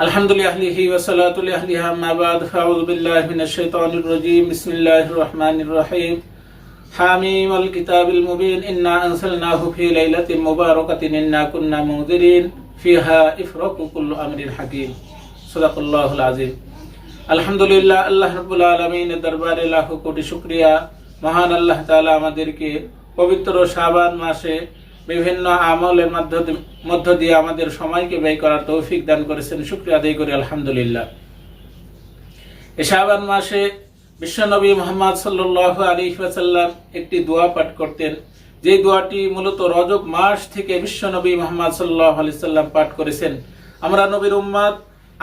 আলহামদুলিল্লাহি ওয়া সালাতু আলাইহি আম্মা বাদ ফাউযু বিল্লাহি মিনাশ শাইতানির রাজীম বিসমিল্লাহির রহমানির রহিম হামিম আল কিতাবিল মুবিন ইন্না আনসালনাহু ফি লাইলাতিন মুবারাকাতিন ইন্না কুন্না মুনজিরিন ফিহা ইফরাকু কুল্লু আমরিন হাকিম সাদাকাল্লাহুল আযীম। আলহামদুলিল্লাহ, আল্লাহ রাব্বুল আলামিনের দরবারে লাখো কোটি শুকরিয়া। মহান আল্লাহ তাআলা আমাদেরকে পবিত্র শাবান মাসে বিভিন্ন আমলের মধ্য দিয়ে আমাদের সময়কে ব্যয় করার তৌফিক দান করেছেন। শুকরিয়া আদায় করি আলহামদুলিল্লাহ। এই শাবান মাসে বিশ্বনবী মুহাম্মদ সাল্লাল্লাহু আলাইহি ওয়াসাল্লাম একটি দোয়া পাঠ করতেন, যে দোয়াটি মূলত রজব মাস থেকে বিশ্বনবী মুহাম্মদ সাল্লাল্লাহু আলাইহি ওয়াসাল্লাম পাঠ করেছেন। আমরা নবীর উম্মত,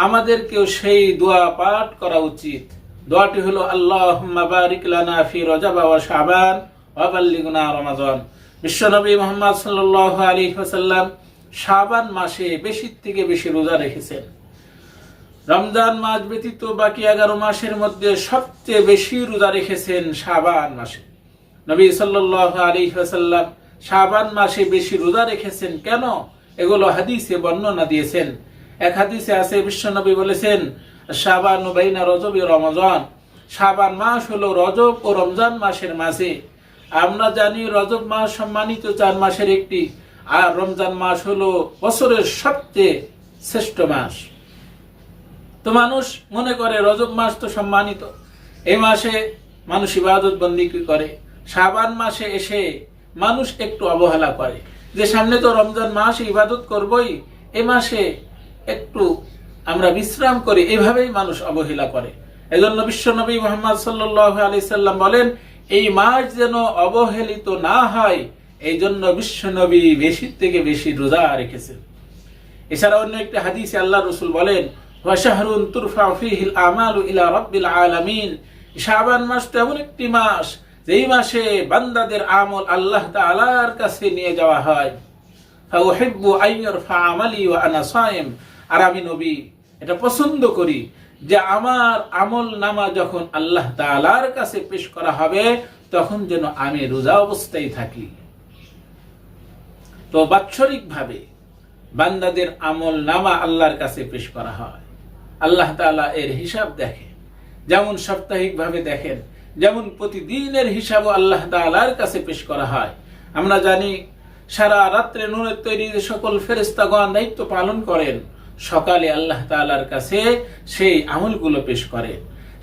আমাদেরকেও সেই দোয়া পাঠ করা উচিত। দোয়াটি হলো আল্লাহুম্মা বারিক লানা ফি রজব ওয়া শাবান ওয়া বাল্লিগনা রমাদান। বিশ্বনবী মুহাম্মদ সাল্লাল্লাহু আলাইহি ওয়াসাল্লাম শাবান মাসে বেশি থেকে বেশি রোজা রেখেছেন। রমজান মাস ব্যতীত বাকি 11 মাসের মধ্যে সবচেয়ে বেশি রোজা রেখেছেন শাবান মাসে। নবী সাল্লাল্লাহু আলাইহি ওয়াসাল্লাম শাবান মাসে বেশি রোজা রেখেছেন কেন? এগুলো হাদিসে বর্ণনা দিয়েছেন। এক হাদিসে আছে, বিশ্বনবী বলেছেন, শাবানু বাইনা রজব ও রমজান। শাবান মাস হলো রজব ও রমজান মাসের মাঝে। আমরা জানি রজব মাস সম্মানিত 4 মাসের একটি, আর রমজান মাস হলো বছরের সবচেয়ে শ্রেষ্ঠ মাস। তো মানুষ মনে করে রজব মাস তো সম্মানিত, এই মাসে মানুষ ইবাদত বন্দি করে। শাবান মাসে এসে মানুষ একটু অবহেলা করে যে সামনে তো রমজান মাস, ইবাদত করবই, এই মাসে একটু আমরা বিশ্রাম করি, এভাবেই মানুষ অবহেলা করে। এজন্য বিশ্বনবী মুহাম্মদ সাল্লাল্লাহু আলাইহি সাল্লাম বলেন, এই মাস যেন অবহেলিত না হয়, এই জন্য বিশ্বনবী বেশি থেকে বেশি রোজা রেখেছেন। এছাড়া অন্য একটি হাদিসে আল্লাহ রাসূল বলেন, ওয়া শাহরুন তুরফাউ ফীহিল আমালু ইলা রাব্বিল আলামিন। শাবান মাস এমন একটি মাস, যেই মাসে বান্দাদের আমল আল্লাহ তাআলার কাছে নিয়ে যাওয়া হয়। ফাউহিব্বু আইয়ারফা আমালি ওয়া আনা সায়েম। আর আমি নবী এটা পছন্দ করি যে আমার আমল নামা যখন আল্লাহ তাআলার কাছে পেশ করা হবে, তখন যেন আমি রোজা অবস্থায় থাকি। তো বাৎসরিক ভাবে বান্দাদের আমল নামা আল্লাহর কাছে পেশ করা হয়। আল্লাহ তাআলা এর হিসাব দেখেন, যেমন সাপ্তাহিক ভাবে দেখেন, যেমন প্রতিদিনের হিসাবও আল্লাহ তাআলার কাছে পেশ করা হয়। আমরা জানি সারা রাত্রে নূরের তৈরি যে সকল ফেরেশতাগণ দায়িত্ব পালন করেন, সকালে আল্লাহ তাআলার কাছে সেই আমলগুলো পেশ করেন।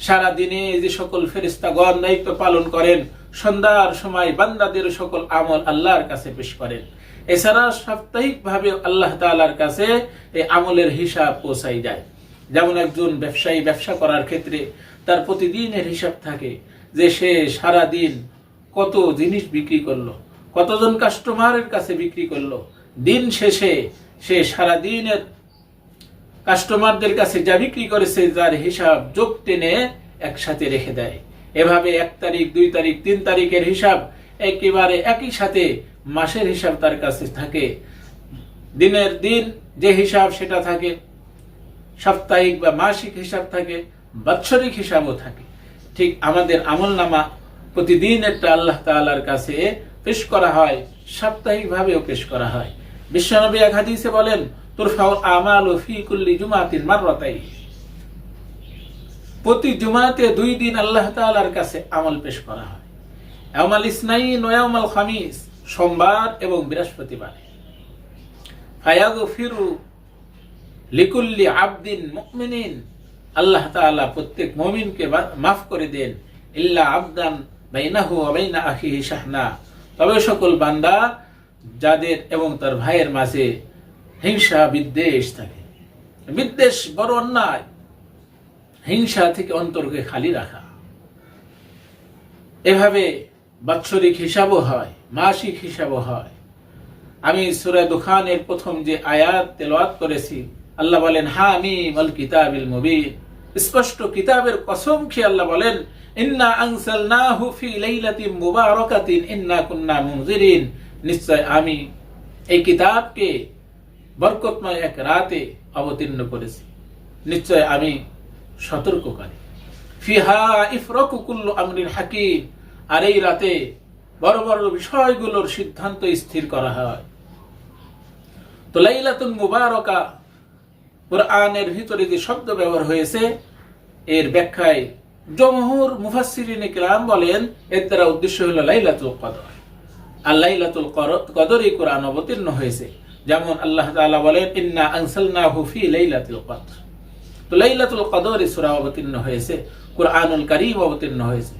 সারা দিনে যে সকল ফেরেশতাগণ দায়িত্ব পালন করেন, সন্ধ্যার সময় বান্দাদের সকল আমল আল্লাহর কাছে পেশ করেন। এছাড়া সাপ্তাহিক ভাবে আল্লাহ তাআলার কাছে এই আমলের হিসাব পৌঁছাই যায়। যেমন একজন ব্যবসায়ী ব্যবসা করার ক্ষেত্রে তার প্রতিদিনের হিসাব থাকে, যে সে সারা দিন কত জিনিস বিক্রি করলো, কতজন কাস্টমারের কাছে বিক্রি করলো। দিন শেষে সে সারা দিনের কাস্টমারদের কাছে যা বিক্রি করেছে যার হিসাব যোগ টেনে একসাথে রেখে দেয়। এভাবে 1 তারিখ, 2 তারিখ, 3 তারিখের হিসাব একেবারে একই সাথে মাসের হিসাব তার কাছে থাকে। দিনের দিন যে হিসাব সেটা থাকে, সাপ্তাহিক বা মাসিক হিসাব থাকে, বাৎসরিক হিসাবও থাকে। ঠিক আমাদের আমলনামা প্রতিদিন একটা আল্লাহ তাআলার কাছে পেশ করা হয়, সাপ্তাহিক ভাবেও পেশ করা হয়। বিশ্বনবী এক হাদিসে বলেন, তুরফাউল আমালু ফি কুল্লি জুমাতিন মাররাতাইন। প্রতি জুমাতে 2 দিন আল্লাহ তাআলার কাছে আমল পেশ করা হয়, ইয়াউমাল ইসনাইন ওয়া ইয়াউমাল খামিস, সোমবার এবং বৃহস্পতিবার। ফায়াগফিরু লিকুল্লি আবদিন মুমিনিন। আল্লাহ তাআলা প্রত্যেক মুমিনকে মাফ করে দেন, ইল্লা আবদান বাইনাহু ওয়া বাইনা আখিহি শাহনা। তবে সকল বান্দা যাদের এবং তার ভাইয়ের মাঝে হিংসা বিদ্বেষ থাকে। বিদ্বেষ বড় অন্যায়, হিংসা থেকে অন্তরকে খালি রাখা। এভাবে বাৎসরিক হিসাবও হয়, মাসিক হিসাবও হয়। আমি সূরা দুখানের প্রথম যে আয়াত তেলাওয়াত করেছি, আল্লাহ বলেন, হামিম আল কিতাবিল মুবিন। স্পষ্ট কিতাবের কসম খেয়ে আল্লাহ বলেন, ইন্না আনসালনাহু ফি লাইলাতিন মুবারাকাতিন ইন্না কুন্না মুনজিরিন। নিশ্চয় আমি এই কিতাবকে বরকতময় এক রাতে অবতীর্ণ করেছি, নিশ্চয় আমি সতর্ককারী। ফিহা ইফরাকু কুল্লু আমরিন হাকিম। আর এই রাতে বড় বড় বিষয়গুলোর সিদ্ধান্ত স্থির করা হয়। তো লাইলাতুল মুবারাকা কোরআনের ভিতরে যে শব্দ ব্যবহার হয়েছে এর ব্যাখ্যায় জমহুর মুফাসসিরিনে কিরাম বলেন এর দ্বারা উদ্দেশ্য হলো লাইলাতুল কদর। আর লাইলাতুল কদরই কোরআন অবতীর্ণ হয়েছে। যেমন আল্লাহ তাআলা বলেন ইন্না আনসালনাহু ফি লাইলাতুল কদর। তো লাইলাতুল কদর সূরা অবতীর্ণ হয়েছে, কোরআনুল কারীম অবতীর্ণ হয়েছে।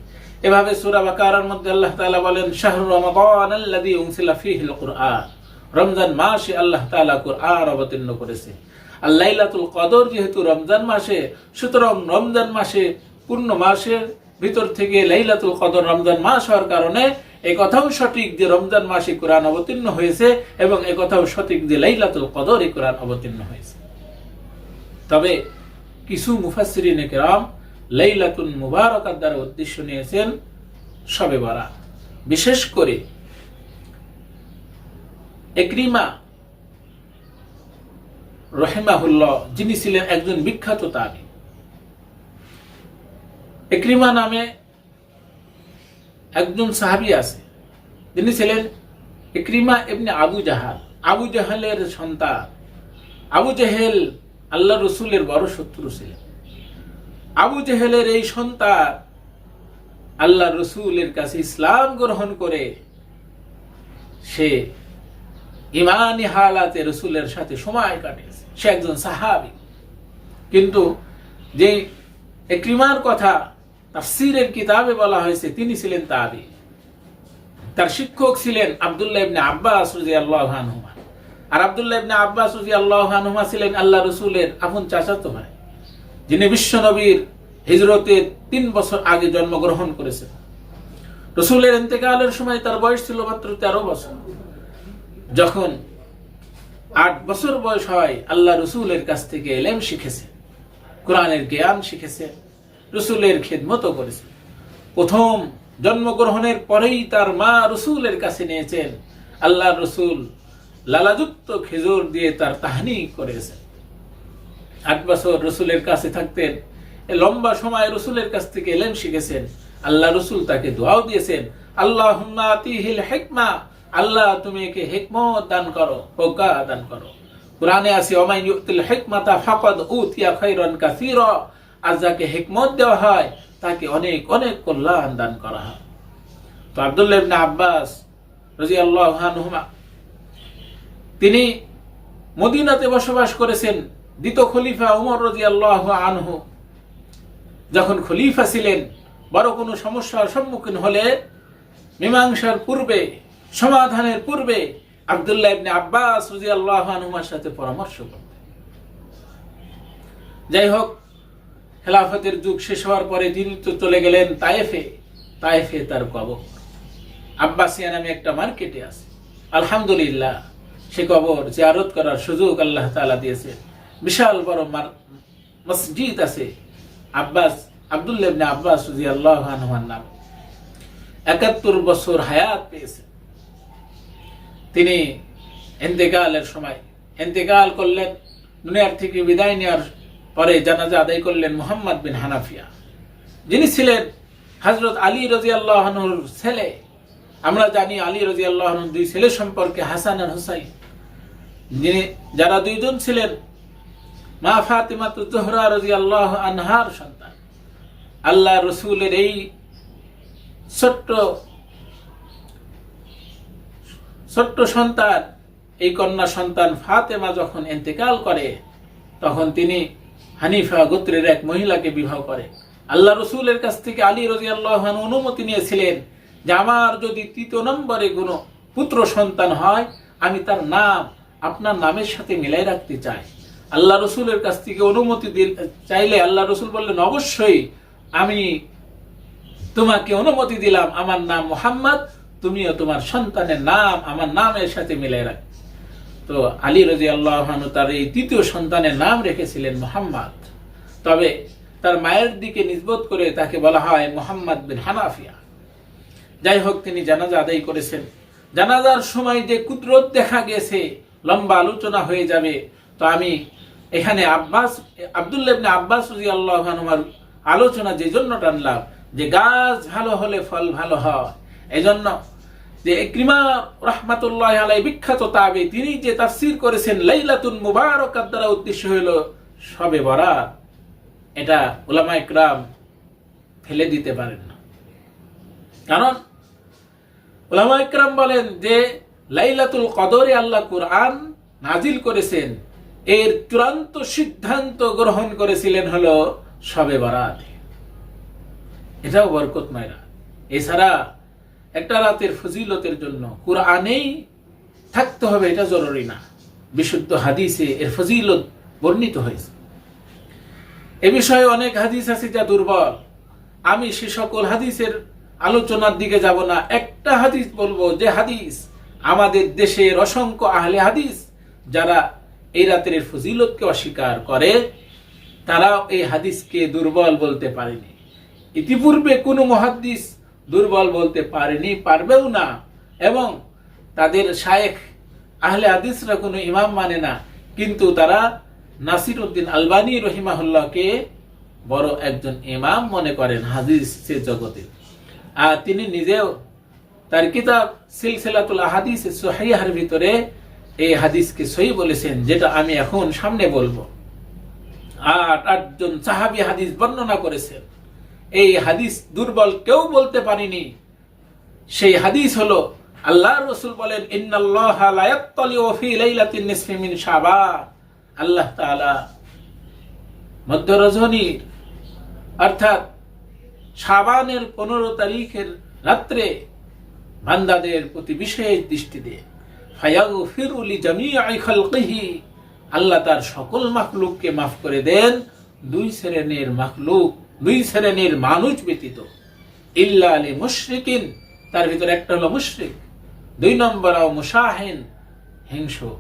এভাবে সূরা বাকারার মধ্যে আল্লাহ তাআলা বলেন শাহরু রমাদান আল্লাযী উনজিলা ফীহিল কুরআন। রমজান মাসে আল্লাহ তাআলা কোরআন অবতীর্ণ করেছে। আর লাইলাতুল কদর যেহেতু রমজান মাসে, সুতরাং রমজান মাসে পূর্ণ মাসের ভিতর থেকে লাইলাতুল কদর রমজান মাস হওয়ার কারণে এই কথাও সঠিক যে রমজান মাসে কোরআন অবতীর্ণ হয়েছে এবং এই কথাও সঠিক যে লাইলাতুল কদর এই কোরআন অবতীর্ণ হয়েছে। তবে কিছু মুফাসসিরিনে কিরাম লাইলাতুল মুবারাকার দ্বারা উদ্দেশ্য নিয়েছেন শবে বরাত। বিশেষ করে ইকরিমা রাহিমাহুল্লাহ যিনি ছিলেন একজন বিখ্যাত তাবী। ইকরিমা নামে একজন সাহাবী আছে, যিনি ছিলেন ইকরিমা ইবনে আবু জাহাল। আবু জাহালের সন্তান। আবু জাহেল আল্লাহ রসুলের বড় শত্রু ছিলেন। আবু জাহেলের এই সন্তান আল্লাহ রসুলের কাছে ইসলাম গ্রহণ করে সে ইমানি হালাতে রসুলের সাথে সময় কাটিয়েছে। সে একজন সাহাবী। কিন্তু যে ইকরিমার কথা তাফসীরের কিতাবে বলা হয়েছে তিনি ছিলেন তাবী। তার শিক্ষক ছিলেন আব্দুল্লাহ ইবনে আব্বাস রাদিয়াল্লাহু আনহুমা। আর আব্দুল্লাহ ইবনে আব্বাস রাদিয়াল্লাহু আনহুমা ছিলেন আল্লাহ রসুলের আপন চাচাতো ভাই, যিনি বিশ্ব নবীর হিজরতের 3 বছর আগে জন্মগ্রহণ করেছেন। রসুলের ইন্তেকালের সময় তার বয়স ছিল মাত্র 13 বছর। যখন 8 বছর বয়স হয় আল্লাহ রসুলের কাছ থেকে ইলম শিখেছে, কোরআনের জ্ঞান শিখেছে, রসুলের খিদমতও করেছে। প্রথম জন্মগ্রহণের পরেই তার মা রসুলের কাছে নিয়েছেন। আল্লাহ রসুল লালাযুক্ত খেজুর দিয়ে তার তাহনীক করেছেন। 8 বছর রসুলের কাছে থাকতেন। লম্বা সময় রসুলের কাছ থেকে ইলম শিখেছেন। আল্লাহ রসুল তাকে দোয়াও দিয়েছেন, আল্লাহুম্মা আতিহিল হিকমা, আল্লাহ তুমি একে হিকমত দান করো, হোকা দান করো। কোরআনে আছে ওয়ামান ইউতিল হিকমাতা ফাকাদ উতিয়া খায়রান কাসীরা, আর যাকে হিকমত দেওয়া হয় তাকে অনেক অনেক কল্যাণ দান করা হয়। তো আব্দুল্লাহ ইবনে আব্বাস রাদিয়াল্লাহু আনহুমা তিনি মদিনাতে বসবাস করেছেন। দ্বিতীয় খলিফা ওমর রাদিয়াল্লাহু আনহু যখন খলিফা ছিলেন, বড় কোনো সমস্যার সম্মুখীন হলে মীমাংসার পূর্বে, সমাধানের পূর্বে আব্দুল্লাহ ইবনে আব্বাস রাদিয়াল্লাহু আনহুমার সাথে পরামর্শ করতেন। যাই হোক, খেলাফতের যুগ শেষ হওয়ার পরে তিনি তো চলে গেলেন তায়েফে। তায়েফে তার কবর। আব্বাসিয়া নামে একটা মার্কেটে আছে। আলহামদুলিল্লাহ সে কবর জিয়ারত করার সুযোগ আল্লাহ তাআলা দিয়েছে। বিশাল বড় মসজিদ আছে আব্দুল্লাহ ইবনে আব্বাস রাদিয়াল্লাহু আনহুর নাম। 71 বছর হায়াত পেয়েছে। তিনি ইন্তেকালের সময় ইন্তেকাল করলেন। দুনিয়ার থেকে বিদায় নেওয়ার পরে জানাজা আদায় করলেন মুহাম্মদ বিন হানাফিয়া, যিনি ছিলেন হযরত আলী রাদিয়াল্লাহু আনহুর ছেলে। আমরা জানি আলী রাদিয়াল্লাহু আনহুর 2 ছেলে সম্পর্কে, হাসান আর হুসাইন, যারা 2 জন ছিলেন মা ফাতিমাতুজ জোহরা রাদিয়াল্লাহু আনহার সন্তান। আল্লাহ রসুলের এই ছোট্ট সন্তান, এই কন্যা সন্তান ফাতেমা যখন ইন্তেকাল করে তখন তিনি হানিফা গোত্রের এক মহিলাকে বিবাহ করে। আল্লাহ রসুলের কাছ থেকে আলী রাদিয়াল্লাহু আনহু অনুমতি নিয়েছিলেন যে আমার যদি 3 নম্বরে কোনো পুত্র সন্তান হয় আমি তার নাম আপনার নামের সাথে মিলাই রাখতে চাই। আল্লাহ রসুলের কাছ থেকে অনুমতি চাইলে আল্লাহ রসুল বললেন অবশ্যই, আমি তোমাকে অনুমতি দিলাম, আমার নাম মুহাম্মদ, তুমিও তোমার সন্তানের নাম আমার নামের সাথে মিলাই রাখ। তো আলী রাদিয়াল্লাহু আনহু তার এই 3য় সন্তানের নাম রেখেছিলেন মুহাম্মদ। তবে তার মায়ের দিকে নিসবত করে তাকে বলা হয় মুহাম্মদ বিন হানাফিয়া। যাই হোক, তিনি জানাজা আদায় করেছেন। জানাজার সময় যে কুদরত দেখা গেছে লম্বা আলোচনা হয়ে যাবে। তো আমি এখানে আব্দুল্লাহ ইবনে আব্বাস রাদিয়াল্লাহু আনহুর আলোচনা যে জন্য টানলাম যে গাছ ভালো হলে ফল ভালো হয়। এজন্য যে ইকরিমা রাহমাতুল্লাহি আলাইহি বিখ্যাত তাবী, তিনি যে তাফসীর করেছেন লাইলাতুল মুবারাকার দ্বারা উদ্দেশ্য হলো শবে বরাত, এটা উলামা ইকরাম ফেলে দিতে পারেন না। কারণ উলামা ইকরাম বলেন যে লাইলাতুল কদরে আল্লাহ কুরআন নাজিল করেছেন, এর চূড়ান্ত সিদ্ধান্ত গ্রহণ করেছিলেন হলো শবে বরাত। এটাও বরকতময় রাত। এছাড়া একটা রাতের ফজিলতের জন্য কুরআনেই থাকতে হবে এটা জরুরি না, বিশুদ্ধ হাদিসে এর ফজিলত বর্ণিত হয়েছে। এ বিষয়ে অনেক হাদিস আছে যা দুর্বল। আমি সে সকল হাদিসের আলোচনার দিকে যাব না। একটা হাদিস বলবো, যে হাদিস আমাদের দেশের অসংখ্য আহলে হাদিস যারা এই রাতের ফজিলতকে অস্বীকার করে, তারাও এই হাদিসকে দুর্বল বলতে পারেনি। ইতিপূর্বে কোনো মুহাদ্দিস দুর্বল বলতে পারেনি, পারবেও না। এবং তাদের শায়েখ আহলে হাদিসরা কোনো ইমাম মানে না, কিন্তু তারা নাসিরউদ্দিন আলবানী রহিমাহুল্লাহকে বড় একজন ইমাম মনে করেন হাদিসের জগতে। আর তিনি নিজেও তার কিতাব সিলসিলাতুল আহাদিস সহিহার ভিতরে এই হাদিসকে সহি বলেছেন, যেটা আমি এখন সামনে বলবো। আর 8 জন সাহাবী হাদিস বর্ণনা করেছেন। এই হাদিস দুর্বল কেউ বলতে পারেনি। সেই হাদিস হলো, আল্লাহর রাসূল বলেন, ইন্নাল্লাহা লা ইয়াত্তালিউ ফি লাইলাতিন নিসফি মিন শাবান, আল্লাহ তাআলা মধ্য রজনীর অর্থাৎ শাবানের 15 তারিখের রাত্রে বান্দাদের প্রতি বিশেষ দৃষ্টি দেন। ফায়াগফিরু লিজামিই খালকিহি, আল্লাহ তার সকল মাখলুককে মাফ করে দেন, 2 শ্রেণীর মাখলুক, 2 শ্রেণীর মানুষ ব্যতীত। ইল্লা লি মুশরিকিন, তার ভিতরে একটা হলো মুশরিক, 2 নম্বর মুশাহিন, হিংসুক।